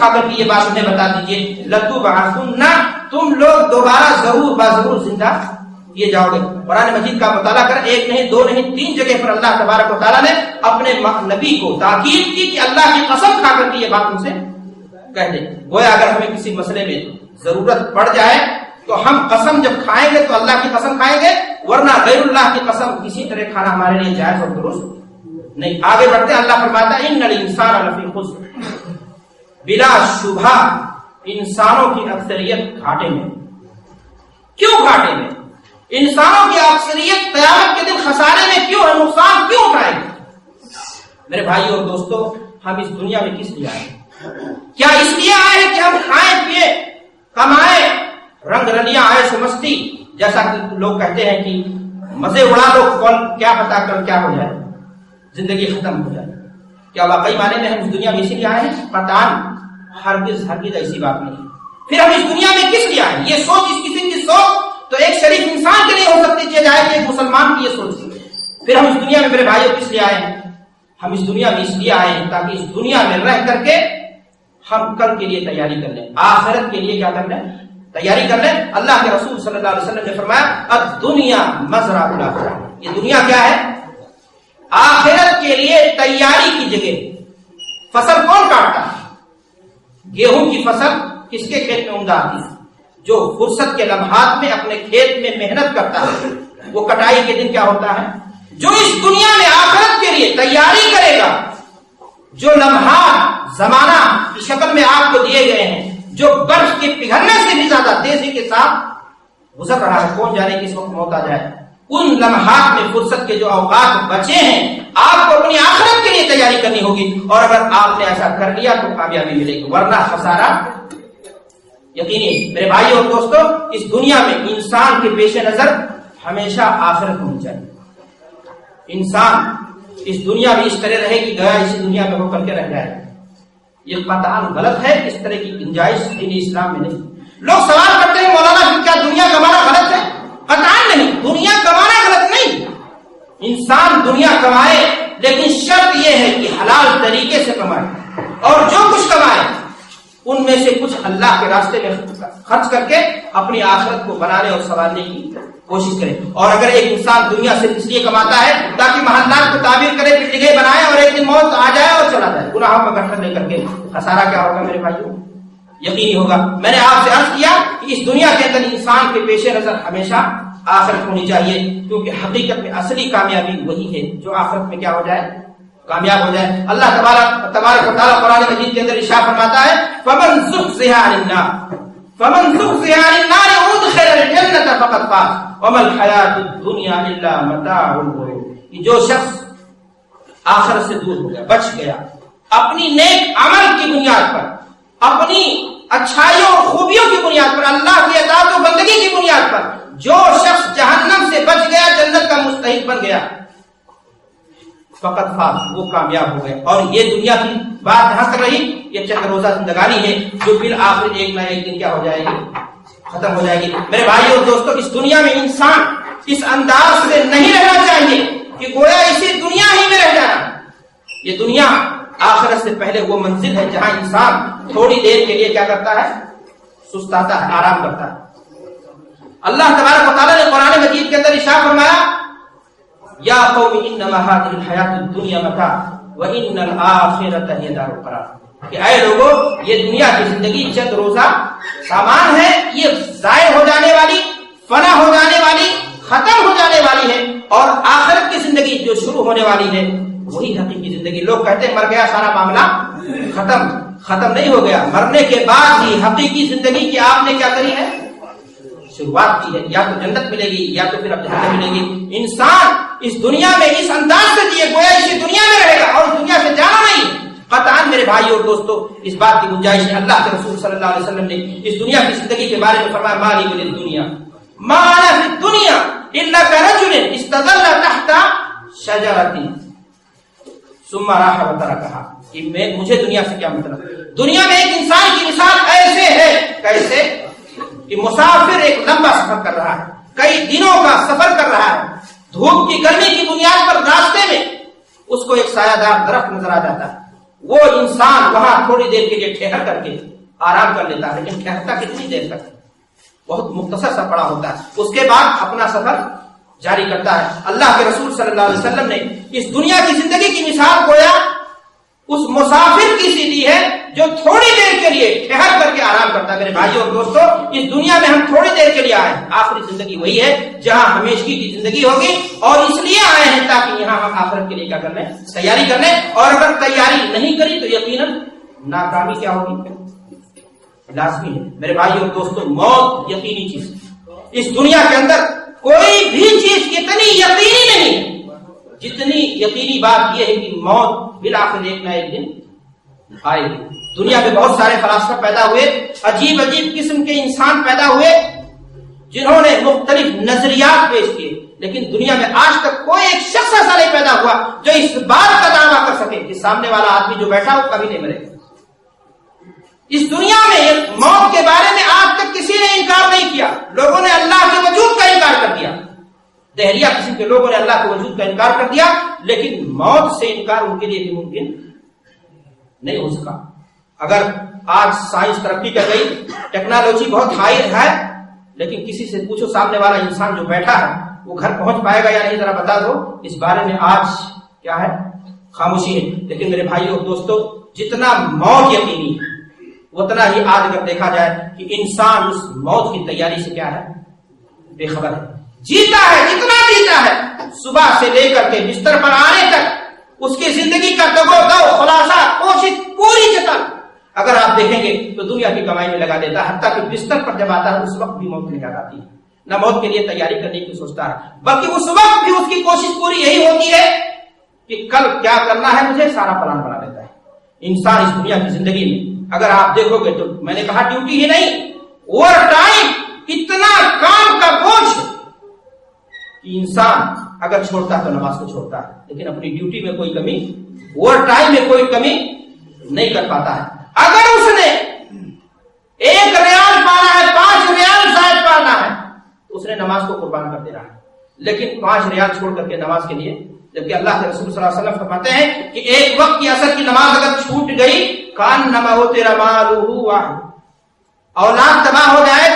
کھا کر کے یہ بات انہیں بتا دیجیے لتبعثن، تم لوگ دوبارہ ضرور بضرور زندہ کیے جاؤ گے۔ قرآن مجید کا مطالعہ کر، ایک نہیں دو نہیں تین جگہ پر اللہ تبارک و تعالیٰ نے اپنے نبی کو تاکید کی کہ اللہ کی قسم کھا کر کے یہ بات ان سے کہہ دے۔ گویا اگر ہمیں کسی مسئلے میں ضرورت پڑ جائے تو ہم قسم جب کھائیں گے تو اللہ کی قسم کھائیں گے، ورنہ غیر اللہ کی قسم کسی طرح کھانا ہمارے لیے جائز اور درست نہیں۔ آگے بڑھتے ہیں، اللہ فرماتا ہے ان الانسان لفی خسر، بلا شبہ انسانوں کی اکثریت گھاٹے میں۔ کیوں گھاٹے میں؟ انسانوں کی اکثریت قیامت کے دن خسارے میں کیوں ہے، نقصان کیوں اٹھائے گی؟ میرے بھائی اور دوستو، ہم اس دنیا میں کس لیے آئے؟ کیا اس لیے آئے ہیں کہ ہم کھائیں پیے کمائیں رنگ رلیاں عیش و مستی، جیسا کہ لوگ کہتے ہیں کہ مزے اڑا لو، کیا پتا کل کیا ہو جائے، زندگی ختم ہو جائے؟ کیا واقعی معنی میں ہم اس دنیا میں اسی لیے آئے ہیں؟ قطعاً ہرگز ہرگز ایسی بات نہیں۔ پھر ہم اس دنیا میں کس لیے آئے؟ یہ سوچ اس قسم کی سوچ تو ایک شریف انسان کے لیے ہو سکتی ہے جائے کہ ایک مسلمان کی یہ سوچ تھی۔ پھر ہم اس دنیا میں میرے بھائیوں کس لیے آئے ہیں؟ ہم اس دنیا میں اس لیے آئے ہیں تاکہ اس دنیا میں رہ کر کے ہم کل کے لیے تیاری کر لیں، آخرت کے لیے کیا کر لیں؟ تیاری کر لیں۔ اللہ کے رسول صلی اللہ علیہ وسلم نے فرمایا الدنیا مزرعۃ الاخرہ، یہ دنیا کیا ہے؟ آخرت کے لیے تیاری کی جگہ۔ فصل کون کاٹتا ہے؟ گیہوں کی فصل کس کے کھیت میں عمدہ آتی ہے؟ جو فرصت کے لمحات میں اپنے کھیت میں محنت کرتا ہے، وہ کٹائی کے دن کیا ہوتا ہے؟ جو اس دنیا میں آخرت کے لیے تیاری کرے گا، جو لمحات زمانہ کی شکل میں آپ کو دیے گئے ہیں، جو برف کے پگھلنے سے بھی زیادہ تیزی کے ساتھ گزر رہا ہے، کون جانے کس وقت موت آ جائے، ان لمحات میں فرصت کے جو اوقات بچے ہیں آپ کو اپنی آخرت کے لیے تیاری کرنی ہوگی، اور اگر آپ نے ایسا کر لیا تو کامیابی ملے گی، ورنہ خسارہ یقینی۔ میرے بھائی اور دوستو، اس دنیا میں انسان کے پیش نظر ہمیشہ آخرت ہونی چاہیے۔ انسان اس دنیا میں اس طرح رہے کہ گیا اسی دنیا میں ہو کر کے رہ جائے، یہ قطعاً غلط ہے، اس طرح کی گنجائش دین اسلام میں نہیں۔ لوگ سوال کرتے ہیں مولانا کیا دنیا کمانا غلط ہے؟ قطعاً نہیں، دنیا کمانا غلط نہیں، انسان دنیا کمائے، لیکن شرط یہ ہے کہ حلال طریقے سے کمائے، اور جو کچھ کمائے ان میں سے کچھ اللہ کے راستے میں خرچ کر کے اپنی آخرت کو بنانے اور سنوارنے کی کوشش کرے۔ اور اگر ایک انسان دنیا سے اس لیے کماتا ہے تاکہ محلات کو تعمیر کرے، بلڈنگیں بنائے، اور ایک دن موت آ جائے اور چلا جائے گناہوں کا گٹھر لے کر کے، خسارہ کیا ہوگا میرے بھائیوں؟ یقینی ہوگا۔ میں نے آپ سے عرض کیا کہ اس دنیا کے اندر انسان کے پیش نظر ہمیشہ آخرت ہونی چاہیے، کیونکہ حقیقت میں اصلی کامیابی وہی ہے جو آخرت میں کیا ہو جائے؟ کامیاب ہو جائے۔ اللہ تبارک و تعالیٰ قرآن مجید کے اندر ارشاد فرماتا ہے فمن زحزح عن النار وادخل الجنة فقد فاز وما الحیاة الدنیا الا متاع الغرور، کہ جو شخص آخرت سے دور ہو گیا، بچ گیا، اپنی نیک عمل کی بنیاد پر، اپنی اچھائیوں اور خوبیوں کی بنیاد پر، اللہ کی اطاعت و بندگی کی بنیاد پر جو شخص جہنم سے بچ گیا، جنت کا مستحق بن گیا، فقط فاز، وہ کامیاب ہو گئے۔ اور یہ دنیا کی بات جہاں تک رہی، یہ چند روزہ زندگانی ہے جو بالآخر ایک نہ ایک دن کیا ہو جائے گی؟ ختم ہو جائے گی۔ میرے بھائی اور دوستو، اس دنیا میں انسان اس انداز سے نہیں رہنا چاہیے کہ گویا اسی دنیا ہی میں رہ جانا۔ یہ دنیا آخرت سے پہلے وہ منزل ہے جہاں انسان تھوڑی دیر کے لیے کیا کرتا ہے؟ سستاتا ہے، آرام کرتا ہے۔ اللہ تبارک و تعالیٰ نے قرآن مجید کے اندر ارشاد فرمایا یا قوم انما هذه الحیاۃ الدنیا متاع وان الاخرۃ ہی دار القرار، کہ اے لوگوں، یہ دنیا کی زندگی چند روزہ سامان ہے، یہ ضائع ہو جانے والی، فنا ہو جانے والی، ختم ہو جانے والی ہے، اور آخرت کی زندگی جو شروع ہونے والی ہے وہی حقیقی زندگی۔ لوگ کہتے ہیں مر گیا سارا معاملہ ختم نہیں ہو گیا، مرنے کے بعد ہی حقیقی زندگی کی آپ نے کیا کری ہے؟ شروعات کی ہے۔ یا تو جنت ملے گی یا تو پھر اب جہنم ملے گی۔ انسان اس دنیا میں اس انداز سے جیے گویا اسی دنیا میں رہے گا اور دنیا سے جانا نہیں۔ قطعاً میرے بھائی اور دوستو، اس بات کی گنجائش ہے۔ اللہ کے رسول صلی اللہ علیہ وسلم نے اس دنیا کی زندگی کے بارے میں فرمایا مالی من الدنیا ما انا فی الدنیا الا کرجل استظل تحت شجرۃ ثم راح وترکها، کہ مجھے دنیا سے کیا مطلب؟ دنیا میں ایک انسان کی مثال ایسے ہے، کیسے کہ مسافر ایک لمبا سفر کر رہا ہے، کئی دنوں کا سفر کر رہا ہے، دھوپ کی گرمی کی بنیاد پر راستے میں اس کو ایک سایہ دار درخت نظر آ جاتا ہے، وہ انسان وہاں تھوڑی دیر کے لیے ٹھہر کر کے آرام کر لیتا ہے، لیکن ٹھہرتا کتنی دیر تک؟ بہت مختصر سا پڑا ہوتا ہے، اس کے بعد اپنا سفر جاری کرتا ہے۔ اللہ کے رسول صلی اللہ علیہ وسلم نے اس دنیا کی زندگی کی مثال گویا اس مسافر کی سی دی ہے جو تھوڑی دیر کے لیے ٹھہر کر کے آرام کرتا ہے۔ میرے بھائیوں اور دوستوں، اس دنیا میں ہم تھوڑی دیر کے لیے آئے ہیں، آخری زندگی وہی ہے جہاں ہمیشگی کی زندگی ہوگی، اور اس لیے آئے ہیں تاکہ یہاں ہم آخرت کے لیے کیا کر لیں؟ تیاری کر لیں، اور اگر تیاری نہیں کری تو یقیناً ناکامی کیا ہوگی؟ لازمی ہے۔ میرے بھائیوں اور دوستوں، موت یقینی چیز ہے۔ اس دنیا کے اندر کوئی بھی چیز اتنی یقینی نہیں ہے جتنی یقینی بات یہ ہے کہ موت بالآخر ایک نہ ایک دن آئے گی۔ دنیا میں بہت سارے فلاسفہ پیدا ہوئے، عجیب عجیب قسم کے انسان پیدا ہوئے جنہوں نے مختلف نظریات پیش کیے، لیکن دنیا میں آج تک کوئی ایک شخص ایسا نہیں پیدا ہوا جو اس بات کا دعویٰ کر سکے کہ سامنے والا آدمی جو بیٹھا وہ کبھی نہیں مرے گا۔ اس دنیا میں موت کے بارے میں آج تک کسی نے انکار نہیں کیا۔ لوگوں نے اللہ کے وجود کا انکار کر دیا، دہریہ قسم کے لوگوں نے اللہ کے وجود کا انکار کر دیا، لیکن موت سے انکار ان کے لیے بھی ممکن نہیں ہو سکا۔ اگر آج سائنس ترقی کر گئی، ٹیکنالوجی بہت ہائی ہے، لیکن کسی سے پوچھو سامنے والا انسان جو بیٹھا ہے وہ گھر پہنچ پائے گا یا نہیں، ذرا بتا دو، اس بارے میں آج کیا ہے؟ خاموشی ہے۔ لیکن میرے بھائیوں اور دوستوں، جتنا موت یقینی ہے اتنا ہی آج اگر دیکھا جائے کہ انسان اس موت کی تیاری سے کیا ہے؟ بے خبر ہے۔ جیتا ہے جتنا جیتا ہے، صبح سے لے کر کے بستر پر آنے تک اس کی زندگی کا دگو دو خلاصہ کوشش پوری جتن اگر آپ دیکھیں گے تو دنیا کی کمائی میں لگا دیتا ہے، حتیٰ کہ بستر پر جب آتا ہے اس وقت بھی موت نکال آتی ہے، نہ موت کے لیے تیاری کرنے کی سوچتا ہے، بلکہ اس وقت بھی اس کی کوشش پوری یہی ہوتی ہے کہ کل کیا کرنا ہے، مجھے سارا پلان بنا لیتا ہے۔ انسان اس دنیا کی زندگی میں اگر آپ دیکھو گے تو میں نے کہا ڈیوٹی ہی نہیں، اوور ٹائم اتنا کام کا بوجھ کہ انسان اگر چھوڑتا ہے تو نماز کو چھوڑتا ہے، لیکن اپنی ڈیوٹی میں کوئی کمی، اوور ٹائم میں کوئی کمی نہیں کر پاتا ہے۔ اگر اس نے 1 ریال پانا ہے، 5 ریال زائد پانا ہے، تو اس نے نماز کو قربان کر دینا ہے، لیکن 5 ریال چھوڑ کر کے نماز کے لیے، جبکہ اللہ کے رسول صلی اللہ علیہ وسلم فرماتے ہیں کہ ایک وقت کی عصر کی نماز اگر چھوٹ گئی، کان نما ہو تیرا مالہ واحد، اولاد تباہ ہو جائے،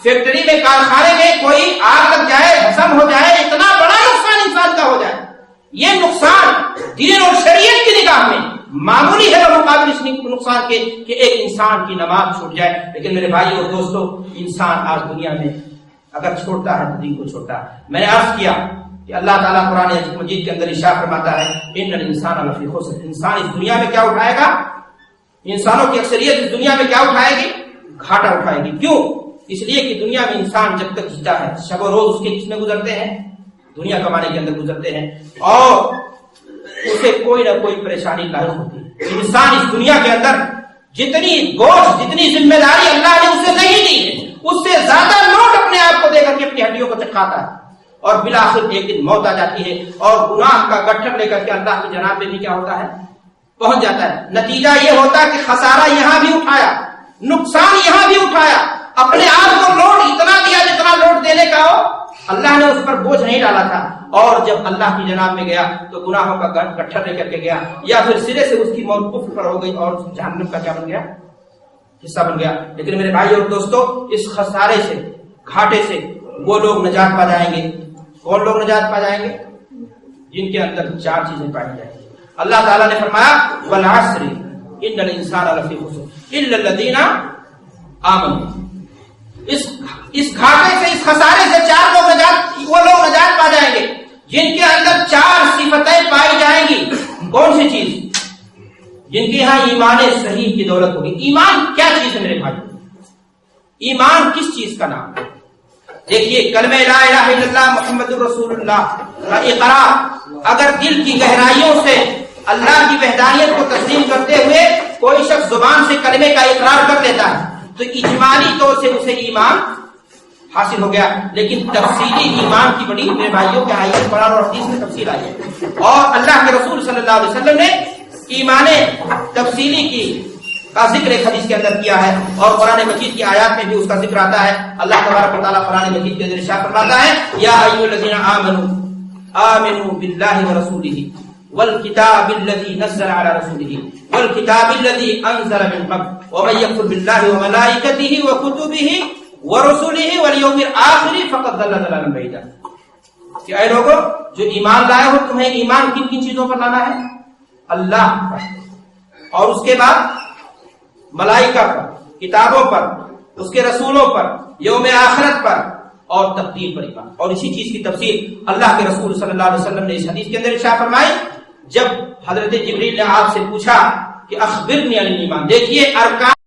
فیکٹری میں کارخانے میں کوئی آگ لگ جائے، بھسم ہو جائے، اتنا بڑا نقصان انسان کا ہو جائے، یہ نقصان دین اور شریعت کی نگاہ میں معمولی ہے مقابل اس نقصان کے کہ ایک انسان کی نماز چھوٹ جائے۔ لیکن میرے بھائی اور دوستوں، انسان آج دنیا میں اگر چھوڑتا ہے تو دین کو چھوڑتا ہے۔ میں نے عرض کیا کہ اللہ تعالیٰ قرآن مجید کے اندر ارشاد فرماتا ہے ان الانسان لفی خسر، انسان اس دنیا میں کیا اٹھائے گا؟ انسانوں کی اکثریت اس دنیا میں کیا اٹھائے گی؟ گھاٹا اٹھائے گی۔ کیوں؟ اس لیے کہ دنیا میں انسان جب تک جیتا ہے، شب و روز اس کے کس میں گزرتے ہیں؟ دنیا کمانے کے اندر گزرتے ہیں، اور اسے کوئی نہ کوئی پریشانی لاحق ہوتی ہے۔ انسان اس دنیا کے اندر جتنی بوجھ، جتنی ذمہ داری اللہ نے اسے نہیں دی ہے، اس سے زیادہ لوٹ اپنے آپ کو دے کر کے اپنی ہڈیوں کو چٹکاتا ہے، اور بالآخر ایک دن موت آ جاتی ہے، اور گناہ کا گٹھر لے کر کے اللہ کی جناب میں بھی کیا ہوتا ہے؟ پہنچ جاتا ہے۔ نتیجہ یہ ہوتا ہے کہ خسارہ یہاں بھی اٹھایا، نقصان یہاں بھی اٹھایا، اپنے آپ کو لوٹ اتنا دیا جتنا لوٹ دینے کا ہو، اللہ نے اس پر بوجھ نہیں ڈالا تھا، اور جب اللہ کی جناب میں گیا تو گناہوں کا گٹھر لے کر کے گیا، یا پھر سرے سے اس کی موت کفر پر ہو گئی اور جہنم کا کیا بن گیا؟ حصہ بن گیا۔ لیکن میرے بھائی اور دوستوں، اس خسارے سے، گھاٹے سے وہ لوگ نجات پا جائیں گے۔ کون لوگ نجات پا جائیں گے؟ جن کے اندر 4 چیزیں پائی جائیں گی۔ اللہ تعالیٰ نے فرمایا والعصر ان الانسان لفی خسر الا الذین آمنوا، اس گھاٹے سے، اس خسارے سے 4 لوگ وہ لوگ نجات پا جائیں گے جن کے اندر 4 صفتیں پائی جائیں گی۔ کون سی چیز؟ جن کے یہاں ایمان صحیح کی دولت ہوگی۔ ایمان کیا چیز ہے میرے بھائی؟ ایمان کس چیز کا نام ہے؟ دیکھیے، کلمہ لا الہ الا اللہ محمد الرسول اللہ کا اقرار اگر دل کی گہرائیوں سے اللہ کی وحدانیت کو تسلیم کرتے ہوئے کوئی شخص زبان سے کلمے کا اقرار کر لیتا ہے تو اجمالی طور سے اسے ایمان حاصل ہو گیا۔ لیکن تفصیلی ایمان کی بڑی میرے بھائیوں کے آئیے قرآن اور حدیث میں تفصیل آئی ہے، اور اللہ کے رسول صلی اللہ علیہ وسلم نے ایمان تفصیلی کی کا ذکر ایک حدیث کے اندر کیا ہے، اور قرآن مجید کی آیات میں بھی اس کا ذکر آتا ہے۔ اللہ تبارک و تعالیٰ قرآن مجید کے اندر ارشاد فرماتا ہے یا ایھا الذین آمنوا آمنوا باللہ ورسولہ والکتاب الذی نزل علی رسولہ والکتاب الذی انزل من قبل ومن یکفر باللہ وملائکتہ وکتبہ ورسلہ والیوم الآخر فقد ضل ضلالا بعیدا. کہ اے لوگوں جو ایمان لائے ہو، تمہیں ایمان کن کن چیزوں پر لانا ہے؟ اللہ پر، اور اس کے بعد ملائکہ پر، کتابوں پر، اس کے رسولوں پر، یوم آخرت پر، اور تقدیر پر ایمان. اور اسی چیز کی تفسیر اللہ کے رسول صلی اللہ علیہ وسلم نے اس حدیث کے اندر ارشاد فرمائی جب حضرت جبریل نے آپ سے پوچھا کہ اخبرنی عن الایمان. دیکھیے ارکان